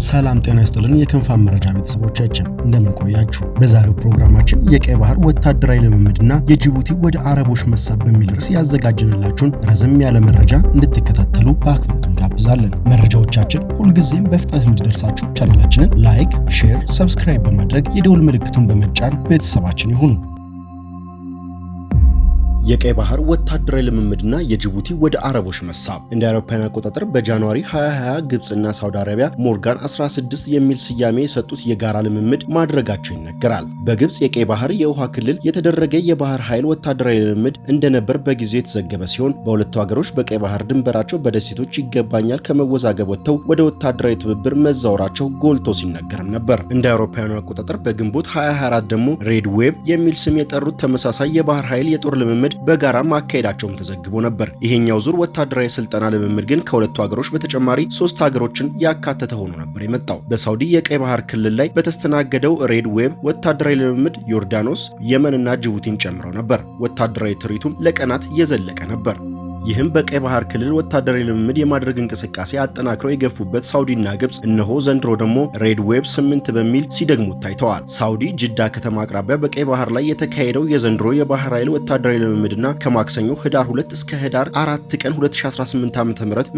ሰላም ጤና ይስጥልን የክንፋን መረጃ ቤተሰቦቻችን እንደምን ቆያችሁ። በዛሬው ፕሮግራማችን የቀይ ባህር ወታደራዊ ልምምድና የጅቡቲ ወደ አረቦች መሳብ በሚል ርዕስ ያዘጋጀንላችሁን ረዘም ያለ መረጃ እንድትከታተሉ በአክብሮት እንጋብዛለን። መረጃዎቻችን ሁልጊዜም በፍጥነት እንዲደርሳችሁ ቻናላችንን ላይክ፣ ሼር፣ ሰብስክራይብ በማድረግ የደወል ምልክቱን በመጫን ቤተሰባችን ይሁኑ። የቀይ ባህር ወታደራዊ ልምምድና የጅቡቲ ወደ አረቦች መሳብ እንደ አውሮፓውያን አቆጣጠር በጃንዋሪ 2020 ግብጽና ሳውዲ አረቢያ ሞርጋን 16 የሚል ስያሜ የሰጡት የጋራ ልምምድ ማድረጋቸው ይነገራል። በግብጽ የቀይ ባህር የውሃ ክልል የተደረገ የባህር ኃይል ወታደራዊ ልምምድ እንደነበር በጊዜው የተዘገበ ሲሆን በሁለቱ ሀገሮች በቀይ ባህር ድንበራቸው በደሴቶች ይገባኛል ከመወዛገብ ወጥተው ወደ ወታደራዊ ትብብር መዛወራቸው ጎልቶ ሲነገርም ነበር። እንደ አውሮፓውያን አቆጣጠር በግንቦት 2024 ደግሞ ሬድ ዌብ የሚል ስም የጠሩት ተመሳሳይ የባህር ኃይል የጦር ልምምድ በጋራ ማካሄዳቸውም ተዘግቦ ነበር። ይሄኛው ዙር ወታደራዊ ስልጠና ልምምድ ግን ከሁለቱ ሀገሮች በተጨማሪ 3 ሀገሮችን ያካተተ ሆኖ ነበር የመጣው። በሳውዲ የቀይ ባህር ክልል ላይ በተስተናገደው ሬድ ዌብ ወታደራዊ ልምምድ ዮርዳኖስ፣ የመንና ጅቡቲን ጨምረው ነበር። ወታደራዊ ትርኢቱም ለቀናት የዘለቀ ነበር። ይህም በቀይ ባህር ክልል ወታደራዊ ልምምድ የማድረግ እንቅስቃሴ አጠናክረው የገፉበት ሳውዲና ግብጽ እነሆ ዘንድሮ ደግሞ ሬድ ዌብ 8 በሚል ሲደግሙት ታይተዋል። ሳውዲ ጅዳ ከተማ አቅራቢያ በቀይ ባህር ላይ የተካሄደው የዘንድሮ የባህር ኃይል ወታደራዊ ልምምድና ከማክሰኞ ህዳር 2 እስከ ህዳር 4 ቀን 2018 ዓ.ም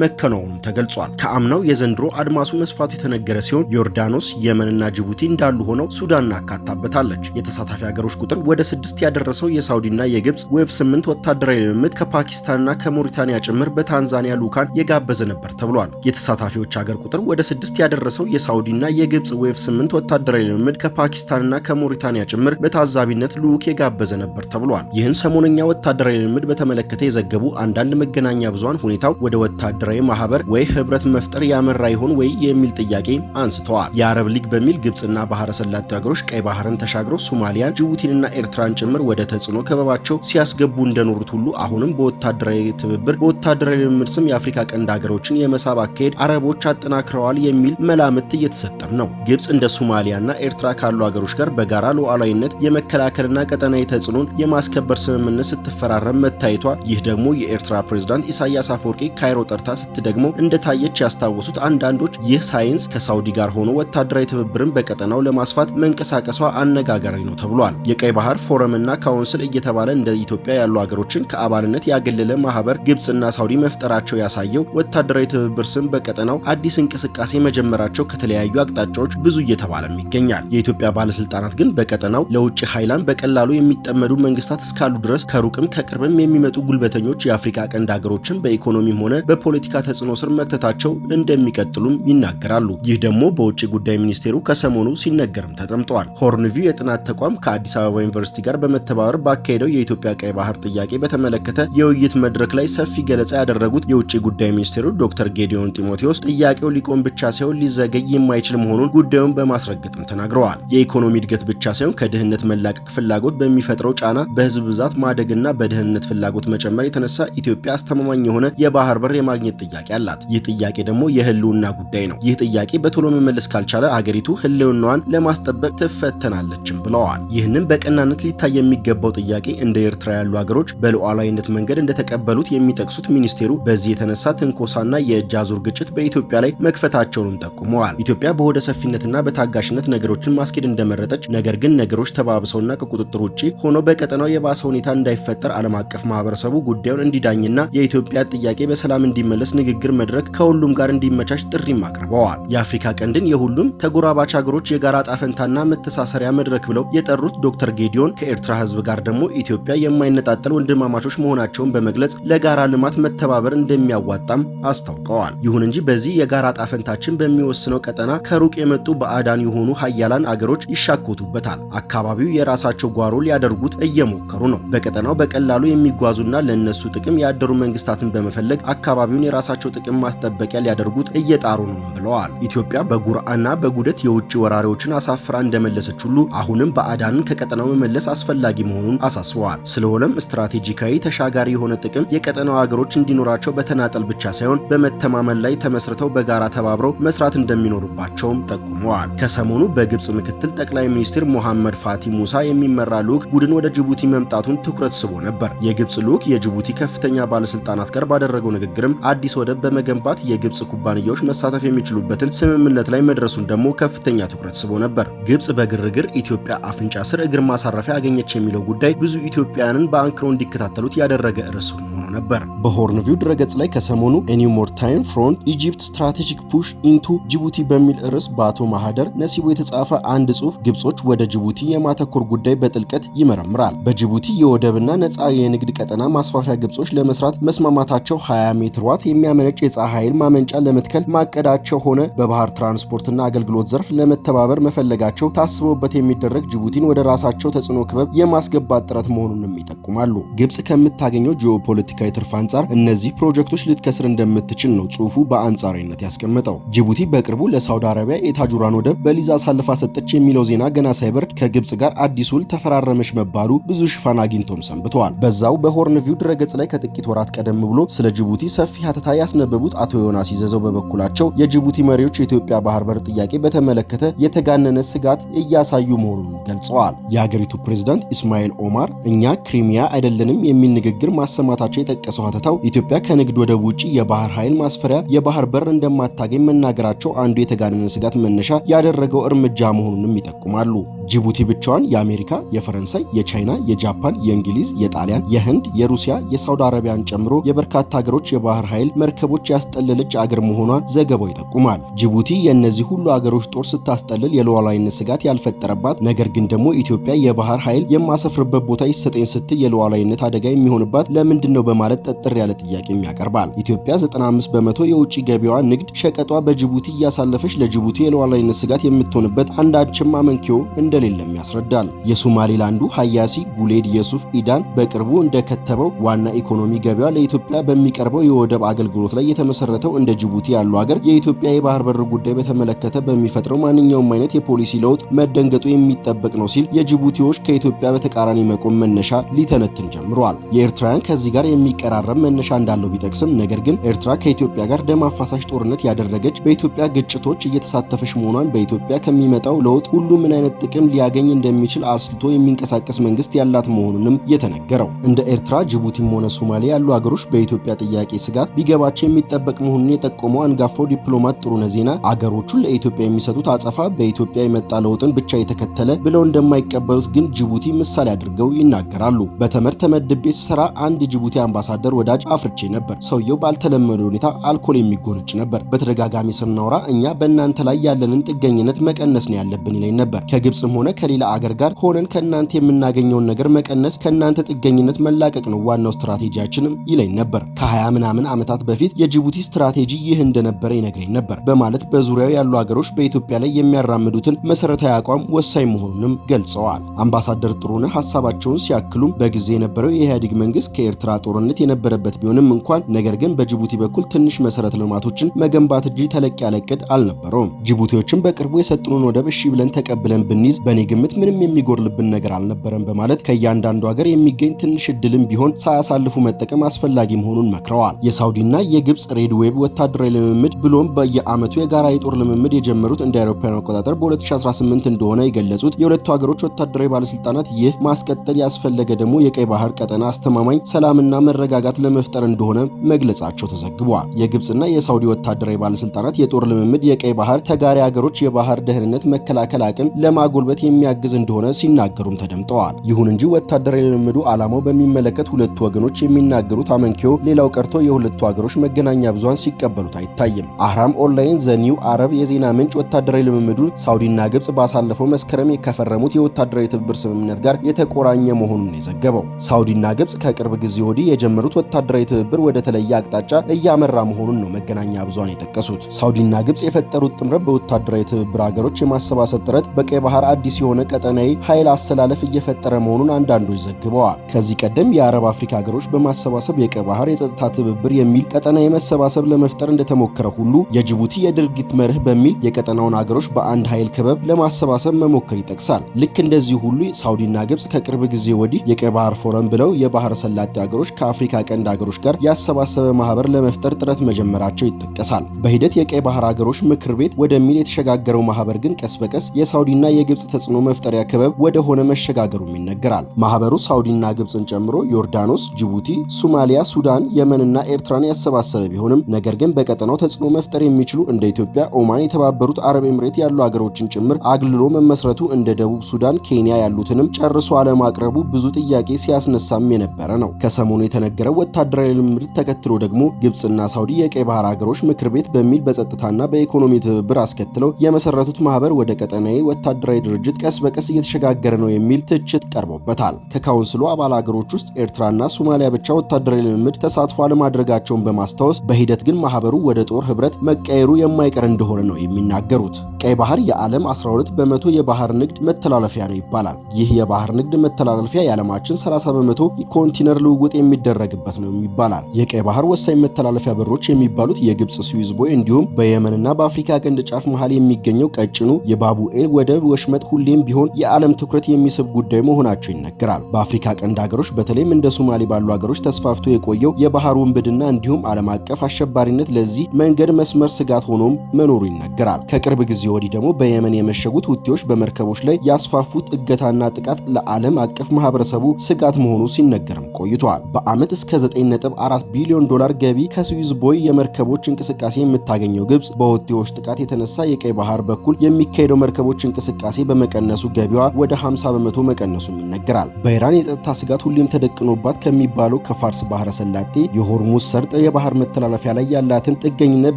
መከናወኑም ተገልጿል። ከአምናው የዘንድሮ አድማሱ መስፋቱ የተነገረ ሲሆን ዮርዳኖስ፣ የመንና ጅቡቲ እንዳሉ ሆነው ሱዳንን አካታበታለች። የተሳታፊ ሀገሮች ቁጥር ወደ 6 ያደረሰው የሳውዲና የግብጽ ዌብ 8 ወታደራዊ ልምምድ ከፓኪስታንና ሞሪታኒያ ጭምር በታንዛኒያ ሉካን የጋበዘ ነበር ተብሏል። የተሳታፊዎች ሀገር ቁጥር ወደ 6 ያደረሰው የሳውዲና የግብጽ ዌቭ 8 ወታደራዊ ልምምድ ከፓኪስታንና ከሞሪታኒያ ጭምር በታዛቢነት ሉክ የጋበዘ ነበር ተብሏል። ይህን ሰሞነኛ ወታደራዊ ልምምድ በተመለከተ የዘገቡ አንዳንድ መገናኛ ብዙሃን ሁኔታው ወደ ወታደራዊ ማህበር ወይ ህብረት መፍጠር ያመራ ይሆን ወይ የሚል ጥያቄ አንስተዋል። የአረብ ሊግ በሚል ግብጽና ባህረ ሰላጤው ሀገሮች ቀይ ባህርን ተሻግረው ሶማሊያን፣ ጅቡቲንና ኤርትራን ጭምር ወደ ተጽዕኖ ከበባቸው ሲያስገቡ እንደኖሩት ሁሉ አሁንም በወታደራዊ ትብብር በወታደራዊ ልምምድ ስም የአፍሪካ ቀንድ ሀገሮችን የመሳብ አካሄድ አረቦች አጠናክረዋል የሚል መላምት እየተሰጠም ነው። ግብጽ እንደ ሶማሊያና ኤርትራ ካሉ ሀገሮች ጋር በጋራ ሉዓላዊነት የመከላከልና ቀጠናዊ ተጽዕኖን የማስከበር ስምምነት ስትፈራረም መታየቷ፣ ይህ ደግሞ የኤርትራ ፕሬዝዳንት ኢሳያስ አፈወርቂ ካይሮ ጠርታ ስትደግሞ እንደታየች ያስታወሱት አንዳንዶች ይህ ሳይንስ ከሳውዲ ጋር ሆኖ ወታደራዊ ትብብርን በቀጠናው ለማስፋት መንቀሳቀሷ አነጋጋሪ ነው ተብሏል። የቀይ ባህር ፎረምና ካውንስል እየተባለ እንደ ኢትዮጵያ ያሉ ሀገሮችን ከአባልነት ያገለለ ማህበር ግብጽና ሳውዲ መፍጠራቸው ያሳየው ወታደራዊ ትብብር ስም በቀጠናው አዲስ እንቅስቃሴ መጀመራቸው ከተለያዩ አቅጣጫዎች ብዙ እየተባለም ይገኛል። የኢትዮጵያ ባለስልጣናት ግን በቀጠናው ለውጭ ኃይላን በቀላሉ የሚጠመዱ መንግስታት እስካሉ ድረስ ከሩቅም ከቅርብም የሚመጡ ጉልበተኞች የአፍሪካ ቀንድ ሀገሮችን በኢኮኖሚም ሆነ በፖለቲካ ተጽዕኖ ስር መክተታቸው እንደሚቀጥሉም ይናገራሉ። ይህ ደግሞ በውጭ ጉዳይ ሚኒስቴሩ ከሰሞኑ ሲነገርም ተጠምጧል። ሆርንቪው የጥናት ተቋም ከአዲስ አበባ ዩኒቨርሲቲ ጋር በመተባበር ባካሄደው የኢትዮጵያ ቀይ ባህር ጥያቄ በተመለከተ የውይይት መድረክ ላይ ሰፊ ገለጻ ያደረጉት የውጭ ጉዳይ ሚኒስቴሩ ዶክተር ጌዲዮን ጢሞቴዎስ ጥያቄው ሊቆም ብቻ ሳይሆን ሊዘገይ የማይችል መሆኑን ጉዳዩን በማስረገጥም ተናግረዋል። የኢኮኖሚ እድገት ብቻ ሳይሆን ከድህነት መላቀቅ ፍላጎት በሚፈጥረው ጫና፣ በህዝብ ብዛት ማደግና በድህነት ፍላጎት መጨመር የተነሳ ኢትዮጵያ አስተማማኝ የሆነ የባህር በር የማግኘት ጥያቄ አላት። ይህ ጥያቄ ደግሞ የህልውና ጉዳይ ነው። ይህ ጥያቄ በቶሎ መመለስ ካልቻለ አገሪቱ ህልውናዋን ለማስጠበቅ ትፈተናለችም ብለዋል። ይህንን በቀናነት ሊታይ የሚገባው ጥያቄ እንደ ኤርትራ ያሉ ሀገሮች በሉዓላዊነት መንገድ እንደተቀበሉት የሚጠቅሱት ሚኒስቴሩ በዚህ የተነሳ ትንኮሳና የእጅ አዙር ግጭት በኢትዮጵያ ላይ መክፈታቸውንም ጠቁመዋል። ኢትዮጵያ በሆደ ሰፊነትና በታጋሽነት ነገሮችን ማስኬድ እንደመረጠች፣ ነገር ግን ነገሮች ተባብሰውና ከቁጥጥር ውጪ ሆኖ በቀጠናው የባሰ ሁኔታ እንዳይፈጠር ዓለም አቀፍ ማህበረሰቡ ጉዳዩን እንዲዳኝና የኢትዮጵያ ጥያቄ በሰላም እንዲመለስ ንግግር መድረክ ከሁሉም ጋር እንዲመቻች ጥሪም አቅርበዋል። የአፍሪካ ቀንድን የሁሉም ተጎራባች ሀገሮች የጋራ ጣፈንታና መተሳሰሪያ መድረክ ብለው የጠሩት ዶክተር ጌዲዮን ከኤርትራ ህዝብ ጋር ደግሞ ኢትዮጵያ የማይነጣጠል ወንድማማቾች መሆናቸውን በመግለጽ ለጋራ ልማት መተባበር እንደሚያዋጣም አስታውቀዋል። ይሁን እንጂ በዚህ የጋራ ጣፈንታችን በሚወስነው ቀጠና ከሩቅ የመጡ ባዕዳን የሆኑ ሀያላን አገሮች ይሻኮቱበታል። አካባቢው የራሳቸው ጓሮ ሊያደርጉት እየሞከሩ ነው። በቀጠናው በቀላሉ የሚጓዙና ለነሱ ጥቅም ያደሩ መንግስታትን በመፈለግ አካባቢውን የራሳቸው ጥቅም ማስጠበቂያ ሊያደርጉት እየጣሩ ነው ብለዋል። ኢትዮጵያ በጉርአና በጉደት የውጭ ወራሪዎችን አሳፍራ እንደመለሰች ሁሉ አሁንም ባዕዳንን ከቀጠናው መመለስ አስፈላጊ መሆኑን አሳስበዋል። ስለሆነም ስትራቴጂካዊ ተሻጋሪ የሆነ ጥቅም የቀጠናው ሀገሮች እንዲኖራቸው በተናጠል ብቻ ሳይሆን በመተማመን ላይ ተመስርተው በጋራ ተባብረው መስራት እንደሚኖርባቸውም ጠቁመዋል። ከሰሞኑ በግብጽ ምክትል ጠቅላይ ሚኒስትር ሞሐመድ ፋቲ ሙሳ የሚመራ ልዑክ ቡድን ወደ ጅቡቲ መምጣቱን ትኩረት ስቦ ነበር። የግብጽ ልዑክ የጅቡቲ ከፍተኛ ባለስልጣናት ጋር ባደረገው ንግግርም አዲስ ወደብ በመገንባት የግብጽ ኩባንያዎች መሳተፍ የሚችሉበትን ስምምነት ላይ መድረሱን ደግሞ ከፍተኛ ትኩረት ስቦ ነበር። ግብጽ በግርግር ኢትዮጵያ አፍንጫ ስር እግር ማሳረፊያ አገኘች የሚለው ጉዳይ ብዙ ኢትዮጵያውያንን በአንክሮ እንዲከታተሉት ያደረገ ርዕስ ሆኖ ነበር። በሆርንቪው ድረገጽ ላይ ከሰሞኑ ኤኒ ሞር ታይም ፍሮንት ኢጂፕት ስትራቴጂክ ፑሽ ኢንቱ ጅቡቲ በሚል ርዕስ በአቶ ማህደር ነሲቡ የተጻፈ አንድ ጽሑፍ ግብጾች ወደ ጅቡቲ የማተኮር ጉዳይ በጥልቀት ይመረምራል። በጅቡቲ የወደብና ነጻ የንግድ ቀጠና ማስፋፊያ ግብጾች ለመስራት መስማማታቸው 20 ሜትር የሚያመነጭ የፀሐይ ኃይል ማመንጫ ለመትከል ማቀዳቸው ሆነ በባህር ትራንስፖርትና አገልግሎት ዘርፍ ለመተባበር መፈለጋቸው ታስቦበት የሚደረግ ጅቡቲን ወደ ራሳቸው ተጽዕኖ ክበብ የማስገባት ጥረት መሆኑንም ይጠቁማሉ። ግብጽ ከምታገኘው ጂኦፖለቲካዊ ትርፍ አንጻር እነዚህ ፕሮጀክቶች ልትከስር እንደምትችል ነው ጽሑፉ በአንጻራዊነት ያስቀመጠው። ጅቡቲ በቅርቡ ለሳውዲ አረቢያ የታጁራን ወደብ በሊዝ አሳልፋ ሰጠች የሚለው ዜና ገና ሳይበርድ ከግብጽ ጋር አዲስ ውል ተፈራረመች መባሉ ብዙ ሽፋን አግኝቶም ሰንብተዋል። በዛው በሆርንቪው ድረገጽ ላይ ከጥቂት ወራት ቀደም ብሎ ስለ ጅቡቲ ሰፊ ሀተታ ያስነበቡት አቶ ዮናስ ይዘዘው በበኩላቸው የጅቡቲ መሪዎች የኢትዮጵያ ባህር በር ጥያቄ በተመለከተ የተጋነነ ስጋት እያሳዩ መሆኑን ገልጸዋል። የሀገሪቱ ፕሬዝዳንት ኢስማኤል ኦማር እኛ ክሪሚያ አይደለንም የሚል ንግግር ማሰማታቸው የጠቀሰው ሀተታው ኢትዮጵያ ከንግድ ወደብ ውጪ የባህር ኃይል ማስፈሪያ የባህር በር እንደማታገኝ መናገራቸው አንዱ የተጋነነ ስጋት መነሻ ያደረገው እርምጃ መሆኑንም ይጠቁማሉ። ጅቡቲ ብቻዋን የአሜሪካ፣ የፈረንሳይ፣ የቻይና፣ የጃፓን፣ የእንግሊዝ፣ የጣሊያን፣ የህንድ፣ የሩሲያ፣ የሳውዲ አረቢያን ጨምሮ የበርካታ ሀገሮች የባህር ኃይል መርከቦች ያስጠለለች አገር መሆኗን ዘገባው ይጠቁማል። ጅቡቲ የእነዚህ ሁሉ አገሮች ጦር ስታስጠልል የሉዓላዊነት ስጋት ያልፈጠረባት፣ ነገር ግን ደግሞ ኢትዮጵያ የባህር ኃይል የማሰፍርበት ቦታ ይሰጠኝ ስትል የሉዓላዊነት አደጋ የሚሆንባት ለምንድን ነው በማለት ጠጥር ያለ ጥያቄም ያቀርባል። ኢትዮጵያ 95 በመቶ የውጭ ገቢዋ ንግድ ሸቀጧ በጅቡቲ እያሳለፈች ለጅቡቲ የሉዓላዊነት ስጋት የምትሆንበት አንዳችም አመንኪዮ እንደሌለም ያስረዳል። የሶማሊላንዱ ሀያሲ ጉሌድ የሱፍ ኢዳን በቅርቡ እንደከተበው ዋና ኢኮኖሚ ገቢዋ ለኢትዮጵያ በሚቀርበው የወደብ አገልግሎት ላይ የተመሰረተው እንደ ጅቡቲ ያሉ ሀገር የኢትዮጵያ የባህር በር ጉዳይ በተመለከተ በሚፈጥረው ማንኛውም አይነት የፖሊሲ ለውጥ መደንገጡ የሚጠበቅ ነው ሲል የጅቡቲዎች ከኢትዮጵያ በተቃራኒ መቆም መነሻ ሊተነትን ጀምሯል። የኤርትራውያን ከዚህ ጋር የሚቀራረብ መነሻ እንዳለው ቢጠቅስም ነገር ግን ኤርትራ ከኢትዮጵያ ጋር ደም አፋሳሽ ጦርነት ያደረገች በኢትዮጵያ ግጭቶች እየተሳተፈች መሆኗን በኢትዮጵያ ከሚመጣው ለውጥ ሁሉ ምን አይነት ጥቅም ሊያገኝ እንደሚችል አስልቶ የሚንቀሳቀስ መንግስት ያላት መሆኑንም የተነገረው። እንደ ኤርትራ፣ ጅቡቲም ሆነ ሶማሊያ ያሉ ሀገሮች በኢትዮጵያ ጥያቄ ስጋት ቢገባቸው የሚጠበቅ መሆኑን የጠቆመው አንጋፋው ዲፕሎማት ጥሩነህ ዜና አገሮቹ ለኢትዮጵያ የሚሰጡት አጸፋ በኢትዮጵያ የመጣ ለውጥን ብቻ የተከተለ ብለው እንደማይቀበሉት ግን ጅቡቲ ምሳሌ አድርገው ይናገራሉ። በተመድ ተመድቤ ስሰራ አንድ ጅቡቲ አምባሳደር ወዳጅ አፍርቼ ነበር። ሰውየው ባልተለመደ ሁኔታ አልኮል የሚጎነጭ ነበር። በተደጋጋሚ ስናወራ እኛ በእናንተ ላይ ያለንን ጥገኝነት መቀነስ ነው ያለብን ይለኝ ነበር። ከግብጽም ሆነ ከሌላ አገር ጋር ሆነን ከእናንተ የምናገኘውን ነገር መቀነስ፣ ከእናንተ ጥገኝነት መላቀቅ ነው ዋናው ስትራቴጂያችንም ይለኝ ነበር። ከ20 ምናምን ዓመታት በፊት የጅቡቲ ስትራቴጂ ይህ እንደነበረ ይነግረኝ ነበር በማለት በዙሪያው ያሉ ሀገሮች በኢትዮጵያ ላይ የሚያራምዱትን መሰረታዊ አቋም ወሳኝ መሆኑንም ገልጸዋል። አምባሳደር ጥሩነህ ሀሳባቸውን ሲያክሉም በጊዜ የነበረው የኢህአዴግ መንግስት ከኤርትራ ጦርነት የነበረበት ቢሆንም እንኳን ነገር ግን በጅቡቲ በኩል ትንሽ መሰረተ ልማቶችን መገንባት እንጂ ተለቅ ያለ እቅድ አልነበረውም። ጅቡቲዎችም በቅርቡ የሰጡንን ወደብ እሺ ብለን ተቀብለን ብንይዝ በኔ ግምት ምንም የሚጎርልብን ነገር አልነበረም በማለት ከእያንዳንዱ ሀገር የሚገኝ ትንሽ እድልም ቢሆን ሳያሳልፉ መጠቀም አስፈላጊ መሆኑን መክረዋል። የሳውዲና የግብጽ ሬድ ዌብ ወታደራዊ ልምምድ ብሎም በየዓመቱ የጋራ የጦር ልምምድ የጀመሩት እንደ አውሮፓውያን አቆጣጠር በ2018 እንደሆነ የገለጹት የሁለቱ ሀገሮች ወታደራዊ ባለስልጣናት ይህ ማስቀጠል ያስፈለገ ደግሞ የቀይ ባህር ቀጠና አስተማማኝ ሰላምና መረጋጋት ለመፍጠር እንደሆነ መግለጻቸው ተዘግቧል። የግብጽና የሳውዲ ወታደራዊ ባለስልጣናት የጦር ልምምድ የቀይ ባህር ተጋሪ ሀገሮች የባህር ደህንነት መከላከል አቅም ለማጎልበት የሚያግዝ እንደሆነ ሲናገሩም ተደምጠዋል። ይሁን እንጂ ወታደራዊ ልምምዱ ዓላማው በሚመለከት ሁለቱ ወገኖች የሚናገሩት አመንኪዮ ሌላው ቀርቶ የሁለቱ ሀገሮች መገናኛ ብዙሃን ሲቀበሉት አይታይም። አህራም ኦንላይን ዘኒው አረብ የዜና ምንጭ ወታደራዊ ልምምዱ ሳውዲና ግብጽ ባሳለፈው መስከረም ከፈረሙት የወታደራዊ ትብብር ስምምነት ጋር የተቆራኘ መሆኑን የዘገበው። ሳውዲና ግብጽ ከቅርብ ጊዜ ወዲህ የጀመሩት ወታደራዊ ትብብር ወደ ተለየ አቅጣጫ እያመራ መሆኑን ነው መገናኛ ብዙሃን የጠቀሱት። ሳውዲና ግብጽ የፈጠሩት ጥምረት በወታደራዊ ትብብር ሀገሮች የማሰባሰብ ጥረት በቀይ ባህር አዲስ የሆነ ቀጠናዊ ኃይል አሰላለፍ እየፈጠረ መሆኑን አንዳንዶች ዘግበዋል። ከዚህ ቀደም የአረብ አፍሪካ ሀገሮች በማሰባሰብ የቀይ ባህር የጸጥታ ትብብር የሚል ቀጠናዊ መሰባሰብ ለመፍጠር እንደተሞከረ ሁሉ የጅቡቲ የድርጊት መርህ በሚል የቀጠናውን ሀገሮች በአንድ ኃይል ክበብ ለማሰባሰብ መሞከር ይጠቅሳል። ልክ እንደዚህ ሁሉ ሳውዲና ግብጽ ከቅርብ ጊዜ ወዲህ የቀይ ባህር ፎረም ብለው የባህር ሰላጤ ሀገሮች ከአፍሪካ ቀንድ ሀገሮች ጋር ያሰባሰበ ማህበር ለመፍጠር ጥረት መጀመራቸው ይጠቀሳል። በሂደት የቀይ ባህር ሀገሮች ምክር ቤት ወደሚል የተሸጋገረው ማህበር ግን ቀስ በቀስ የሳውዲና የግብጽ ተጽዕኖ መፍጠሪያ ክበብ ወደ ሆነ መሸጋገሩም ይነገራል። ማህበሩ ሳውዲና ግብጽን ጨምሮ ዮርዳኖስ፣ ጅቡቲ፣ ሶማሊያ፣ ሱዳን፣ የመንና ኤርትራን ያሰባሰበ ቢሆንም ነገር ግን በቀጠናው ተጽዕኖ መፍጠር የሚችሉ እንደ ኢትዮጵያ፣ ኦማን፣ የተባበሩት አረብ ኤምሬት ያሉ ሀገሮችን ጭምር አግልሎ መመስረቱ እንደ ደቡብ ሱዳን፣ ኬንያ ያሉትንም ጨርሶ አለማቅረቡ ብዙ ጥያቄ ሲያስነሳም የነበረ ነው። ከሰሞኑ የተነገረው ወታደራዊ ልምምድ ተከትሎ ደግሞ ግብጽና ሳውዲ የቀይ ባህር ሀገሮች ምክር ቤት በሚል በጸጥታና በኢኮኖሚ ትብብር አስከትለው የመሰረቱት ማህበር ወደ ቀጠናዊ ወታደራዊ ድርጅት ቀስ በቀስ እየተሸጋገረ ነው የሚል ትችት ቀርቦበታል። ከካውንስሉ አባል ሀገሮች ውስጥ ኤርትራና ሶማሊያ ብቻ ወታደራዊ ልምምድ ተሳትፎ አለማድረጋቸውን በማስታወስ በሂደት ግን ማህበሩ ወደ ጦር ህብረት መቀየሩ የማይቀር እንደሆነ ነው የሚናገሩት። ቀይ ባህር የዓለም 12 በመቶ የባህር ንግድ መተላለፊያ ነው ይባላል። ይህ የባህር ንግድ መተላለፊያ የዓለማችን 30 በመቶ የኮንቲነር ልውውጥ የሚደረግበት ነው ይባላል። የቀይ ባህር ወሳኝ መተላለፊያ በሮች የሚባሉት የግብጽ ስዊዝ ቦይ እንዲሁም በየመንና በአፍሪካ ቀንድ ጫፍ መሃል የሚገኘው ቀጭኑ የባቡኤል ወደብ ወሽመጥ ሁሌም ቢሆን የዓለም ትኩረት የሚስብ ጉዳይ መሆናቸው ይነገራል። በአፍሪካ ቀንድ ሀገሮች በተለይም እንደ ሶማሌ ባሉ ሀገሮች ተስፋፍቶ የቆየው የባህር ውንብድና እንዲሁም ዓለም አቀፍ አሸባሪነት ለዚህ መንገድ መስመር ስጋት ሆኖም መኖሩ ይነገራል። ከቅርብ ጊዜ ወዲህ ደግሞ በየመን የመሸጉት ሁቲዎች በመርከቦች ላይ ያስፋፉት እገታና ጥቃት ለዓለም አቀፍ ማህበረሰቡ ስጋት መሆኑ ሲነገርም ቆይቷል። በዓመት እስከ 9.4 ቢሊዮን ዶላር ገቢ ከስዊዝ ቦይ የመርከቦች እንቅስቃሴ የምታገኘው ግብጽ በሁቲዎች ጥቃት የተነሳ የቀይ ባህር በኩል የሚካሄደው መርከቦች እንቅስቃሴ በመቀነሱ ገቢዋ ወደ 50 በመቶ መቀነሱም ይነገራል። በኢራን የጸጥታ ስጋት ሁሌም ተደቅኖባት ከሚባለው ከፋርስ ባህረ ሰላጤ የሆርሙዝ ሰርጥ የባህር መተላለፊያ ላይ ያላትን ጥገኝነት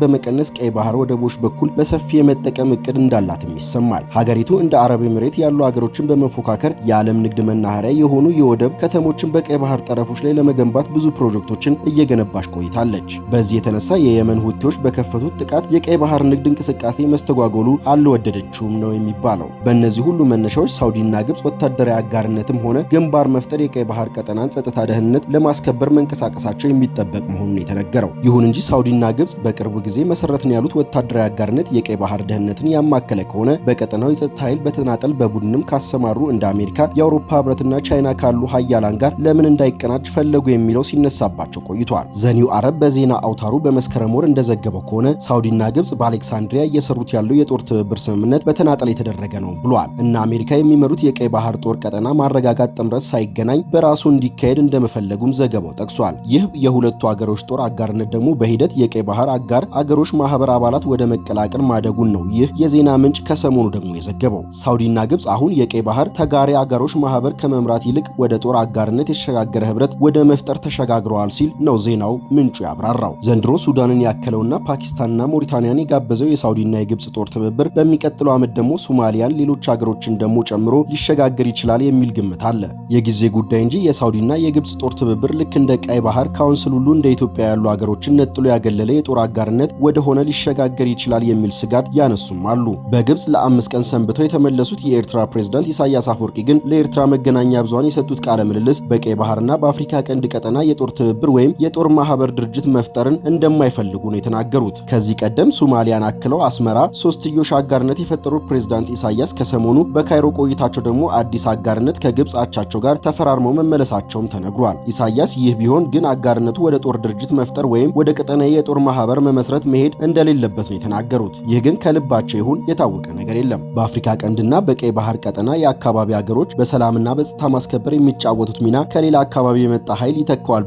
በመቀነስ ቀይ ባህር ወደቦች በኩል በሰፊ የመጠቀም እቅድ እንዳላትም ይሰማል። ሀገሪቱ እንደ አረብ ኤምሬት ያሉ ሀገሮችን በመፎካከር የዓለም ንግድ መናኸሪያ የሆኑ የወደብ ከተሞችን በቀይ ባህር ጠረፎች ላይ ለመገንባት ብዙ ፕሮጀክቶችን እየገነባች ቆይታለች። በዚህ የተነሳ የየመን ሁቲዎች በከፈቱት ጥቃት የቀይ ባህር ንግድ እንቅስቃሴ መስተጓጎሉ አልወደደችውም ነው የሚባለው። በእነዚህ ሁሉ መነሻዎች ሳውዲና ግብጽ ወታደራዊ አጋርነትም ሆነ ግንባር መፍጠር የቀይ ባህር ቀጠናን ጸጥታ፣ ደህንነት ለማስከበር መንቀሳቀሳቸው የሚጠበቅ መሆኑን የተነገረው። ይሁን እንጂ ሳውዲና ግብጽ በቅርብ ጊዜ መሰረትን ያሉት ወታደራዊ አጋርነት የቀይ ባህር ደህንነትን ያማከለ ከሆነ በቀጠናው የጸጥታ ኃይል በተናጠል በቡድንም ካሰማሩ እንደ አሜሪካ፣ የአውሮፓ ህብረትና ቻይና ካሉ ሀያላን ጋር ለምን እንዳይቀናጅ ፈለጉ የሚለው ሲነሳባቸው ቆይቷል። ዘኒው አረብ በዜና አውታሩ በመስከረም ወር እንደዘገበው ከሆነ ሳውዲና ግብጽ በአሌክሳንድሪያ እየሰሩት ያለው የጦር ትብብር ስምምነት በተናጠል የተደረገ ነው ብሏል። እና አሜሪካ የሚመሩት የቀይ ባህር ጦር ቀጠና ማረጋጋት ጥምረት ሳይገናኝ በራሱ እንዲካሄድ እንደመፈለጉም ዘገባው ጠቅሷል። ይህ የሁለቱ አገሮች ጦር አጋርነት ደግሞ በሂደት የቀይ ባህር አጋር አገሮች ማህበር አባላት ወደ መቀላቀል ማደጉን ነው ይህ የዜና ምንጭ ከሰሞኑ ደግሞ የዘገበው። ሳውዲና ግብጽ አሁን የቀይ ባህር ተጋሪ አገሮች ማህበር ከመምራት ይልቅ ወደ ጦር አጋርነት የተሸጋገረ ህብረት ወደ መፍጠር ተሸጋግረዋል ሲል ነው ዜናው ምንጩ ያብራራው። ዘንድሮ ሱዳንን ያከለውና ፓኪስታንና ሞሪታኒያን የጋበዘው የሳውዲና የግብጽ ጦር ትብብር በሚቀጥለው ዓመት ደግሞ ሶማሊያን፣ ሌሎች ሀገሮችን ደግሞ ጨምሮ ሊሸጋገር ይችላል የሚል ግምት አለ። የጊዜ ጉዳይ እንጂ የሳውዲና የግብጽ ጦር ትብብር ልክ እንደ ቀይ ባህር ካውንስል ሁሉ እንደ ኢትዮጵያ ያሉ ሀገሮችን ነጥሎ ያገለለ የጦር አጋርነት ወደ ሆነ ሊሸጋገር ይችላል የሚል ስጋት ያነሱም አሉ። በግብጽ ለ5 ቀን ሰንብተው የተመለሱት የኤርትራ ፕሬዝዳንት ኢሳያስ አፈወርቂ ግን ለኤርትራ መገናኛ ብዙሃን የሰጡት ቃለ ምልልስ በቀይ ባህርና በአፍሪካ ቀንድ ቀጠና የጦር ትብብር ወይም የጦር ማህበር ድርጅት መፍጠርን እንደማይፈልጉ ነው የተናገሩት። ከዚህ ቀደም ሶማሊያን አክለው አስመራ ሶስትዮሽ አጋርነት የፈጠሩት ፕሬዝዳንት ኢሳያስ ከሰሞኑ በካይሮ ቆይታቸው ደግሞ አዲስ አጋርነት ከግብጽ አቻቸው ጋር ተፈራርመው መመለሳቸውም ተነግሯል። ኢሳያስ ይህ ቢሆን ግን አጋርነቱ ወደ ጦር ድርጅት መፍጠር ወይም ወደ ቀጠናዊ የጦር ማህበር መመስረት መሄድ እንደሌለበት ነው የተናገሩት። ይህ ግን ከልባቸው ይሁን የታወቀ ነገር የለም። በአፍሪካ ቀንድና በቀይ ባህር ቀጠና የአካባቢ ሀገሮች በሰላምና በጸጥታ ማስከበር የሚጫወቱት ሚና ከሌላ አካባቢ የመጣ ኃይል ይተካዋል